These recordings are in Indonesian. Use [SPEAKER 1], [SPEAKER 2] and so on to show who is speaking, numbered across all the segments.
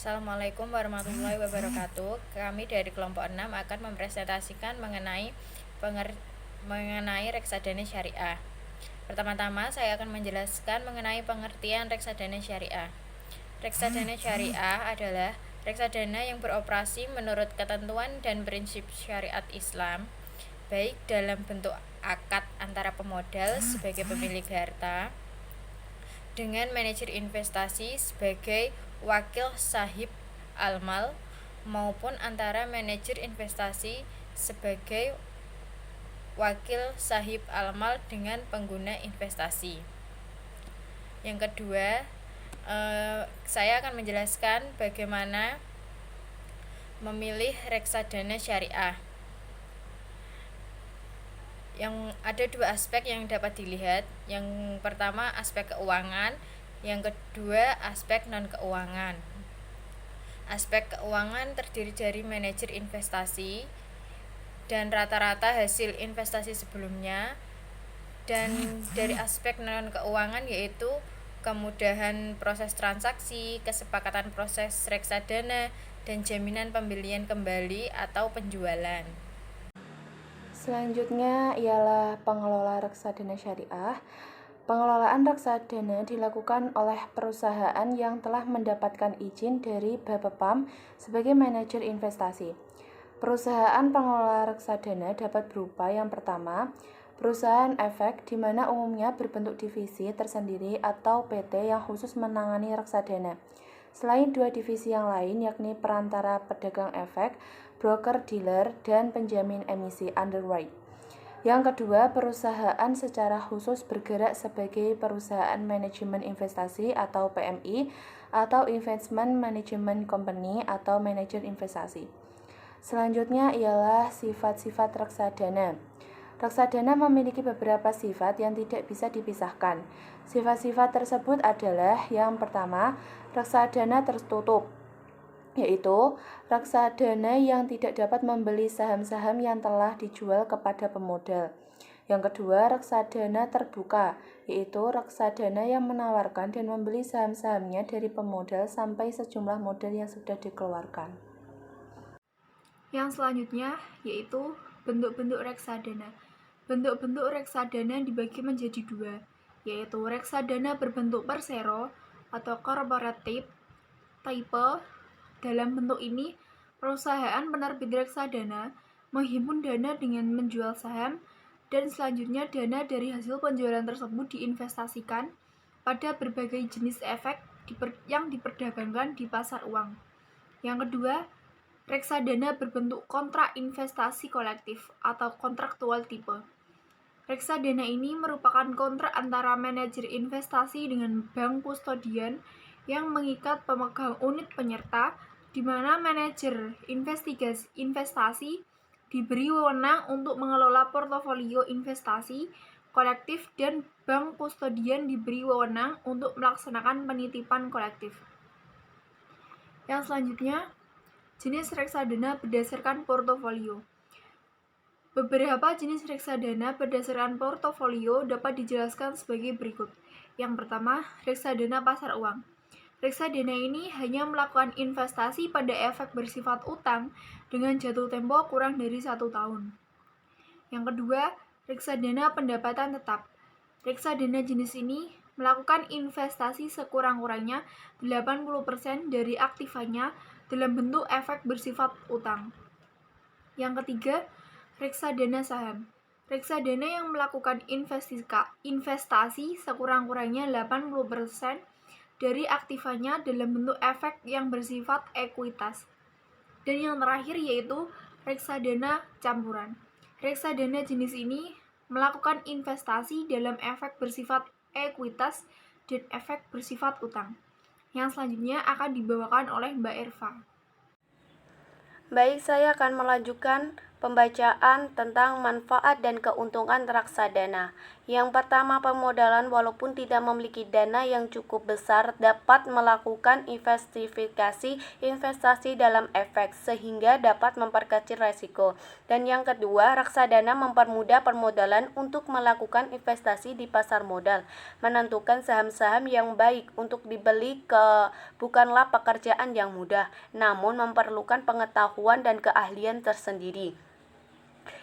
[SPEAKER 1] Assalamualaikum warahmatullahi wabarakatuh. Kami dari kelompok 6 akan mempresentasikan mengenai reksadana syariah. Pertama-tama saya akan menjelaskan mengenai pengertian reksadana syariah. Reksadana syariah adalah reksadana yang beroperasi menurut ketentuan dan prinsip syariat Islam, baik dalam bentuk akad antara pemodal sebagai pemilik harta dengan manajer investasi sebagai wakil sahib almal maupun antara manajer investasi sebagai wakil sahib almal dengan pengguna investasi. Yang kedua, saya akan menjelaskan bagaimana memilih reksadana syariah. Yang ada dua aspek yang dapat dilihat. Yang pertama aspek keuangan, yang kedua aspek non keuangan. Aspek keuangan terdiri dari manajer investasi dan rata-rata hasil investasi sebelumnya, dan dari aspek non keuangan yaitu kemudahan proses transaksi, kesepakatan proses reksadana, dan jaminan pembelian kembali atau penjualan.
[SPEAKER 2] Selanjutnya ialah pengelola reksadana syariah. Pengelolaan reksadana dilakukan oleh perusahaan yang telah mendapatkan izin dari Bapepam sebagai manajer investasi. Perusahaan pengelola reksadana dapat berupa yang pertama, perusahaan efek di mana umumnya berbentuk divisi tersendiri atau PT yang khusus menangani reksadana. Selain dua divisi yang lain yakni perantara pedagang efek, broker dealer, dan penjamin emisi underwrite. Yang kedua, perusahaan secara khusus bergerak sebagai perusahaan manajemen investasi atau PMI atau Investment Management Company atau manajer investasi. Selanjutnya ialah sifat-sifat reksadana. Reksadana memiliki beberapa sifat yang tidak bisa dipisahkan. Sifat-sifat tersebut adalah yang pertama, reksadana tertutup, yaitu reksadana yang tidak dapat membeli saham-saham yang telah dijual kepada pemodal. Yang kedua, reksadana terbuka, yaitu reksadana yang menawarkan dan membeli saham-sahamnya dari pemodal sampai sejumlah modal yang sudah dikeluarkan.
[SPEAKER 3] Yang selanjutnya yaitu bentuk-bentuk reksadana. Bentuk-bentuk reksadana dibagi menjadi dua, yaitu reksadana berbentuk persero atau corporative type. Dalam bentuk ini, perusahaan penerbit reksadana menghimpun dana dengan menjual saham dan selanjutnya dana dari hasil penjualan tersebut diinvestasikan pada berbagai jenis efek yang diperdagangkan di pasar uang. Yang kedua, reksadana berbentuk kontrak investasi kolektif atau kontraktual type. Reksadana ini merupakan kontrak antara manajer investasi dengan bank kustodian yang mengikat pemegang unit penyerta, di mana manajer investasi diberi wewenang untuk mengelola portofolio investasi kolektif dan bank kustodian diberi wewenang untuk melaksanakan penitipan kolektif. Yang selanjutnya, jenis reksadana berdasarkan portofolio. Beberapa jenis reksadana berdasarkan portofolio dapat dijelaskan sebagai berikut. Yang pertama, reksadana pasar uang. Reksadana ini hanya melakukan investasi pada efek bersifat utang dengan jatuh tempo kurang dari 1 tahun. Yang kedua, reksadana pendapatan tetap. Reksadana jenis ini melakukan investasi sekurang-kurangnya 80% dari aktivanya dalam bentuk efek bersifat utang. Yang ketiga, reksadana saham. Reksadana yang melakukan investasi sekurang-kurangnya 80% dari aktivanya dalam bentuk efek yang bersifat ekuitas. Dan yang terakhir yaitu reksadana campuran. Reksadana jenis ini melakukan investasi dalam efek bersifat ekuitas dan efek bersifat utang. Yang selanjutnya akan dibawakan oleh Mbak Erva.
[SPEAKER 2] Baik, saya akan melanjutkan Pembacaan tentang manfaat dan keuntungan reksadana. Yang pertama, pemodalan walaupun tidak memiliki dana yang cukup besar dapat melakukan investasi dalam efek sehingga dapat memperkecil resiko. Dan yang kedua, reksadana mempermudah permodalan untuk melakukan investasi di pasar modal. Menentukan saham-saham yang baik untuk dibeli bukanlah pekerjaan yang mudah, namun memerlukan pengetahuan dan keahlian tersendiri.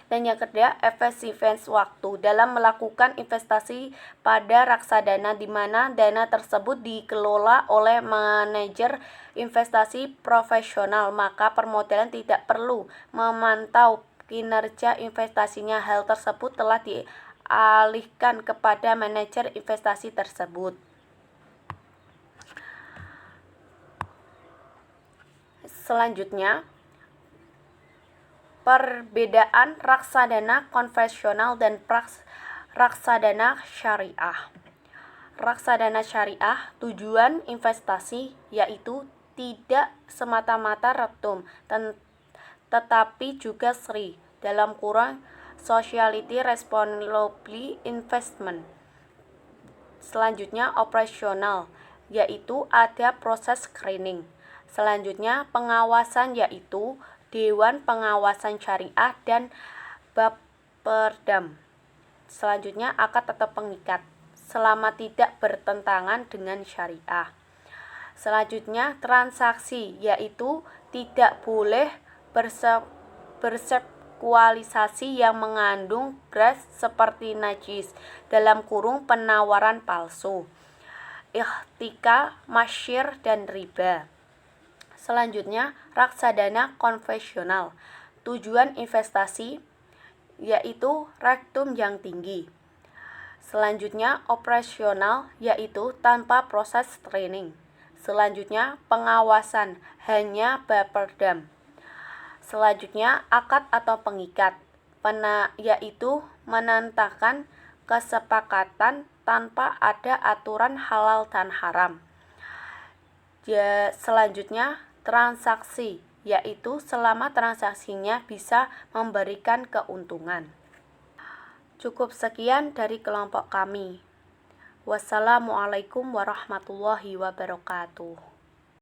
[SPEAKER 2] Dan yang ketiga, efisiensi waktu dalam melakukan investasi pada reksadana di mana dana tersebut dikelola oleh manajer investasi profesional, maka permodalan tidak perlu memantau kinerja investasinya. Hal tersebut telah dialihkan kepada manajer investasi tersebut. Selanjutnya, perbedaan reksadana konvensional dan reksadana syariah. Reksadana syariah tujuan investasi yaitu tidak semata-mata return, tetapi juga SRI dalam kurang Society Responsible Investment. Selanjutnya operasional, yaitu ada proses screening. Selanjutnya pengawasan, yaitu Dewan Pengawasan Syariah dan Baperdam. Selanjutnya akad atau pengikat selama tidak bertentangan dengan syariah. Selanjutnya transaksi, yaitu tidak boleh berspekualisasi yang mengandung gas seperti najis dalam kurung penawaran palsu, ihtikar, masyir, dan riba. Selanjutnya, reksadana konvensional. Tujuan investasi yaitu return yang tinggi. Selanjutnya, operasional yaitu tanpa proses training. Selanjutnya, pengawasan hanya Baperdam. Selanjutnya, akad atau pengikat, yaitu menandakan kesepakatan tanpa ada aturan halal dan haram. Selanjutnya, transaksi, yaitu selama transaksinya bisa memberikan keuntungan. Cukup sekian dari kelompok kami. Wassalamualaikum warahmatullahi wabarakatuh.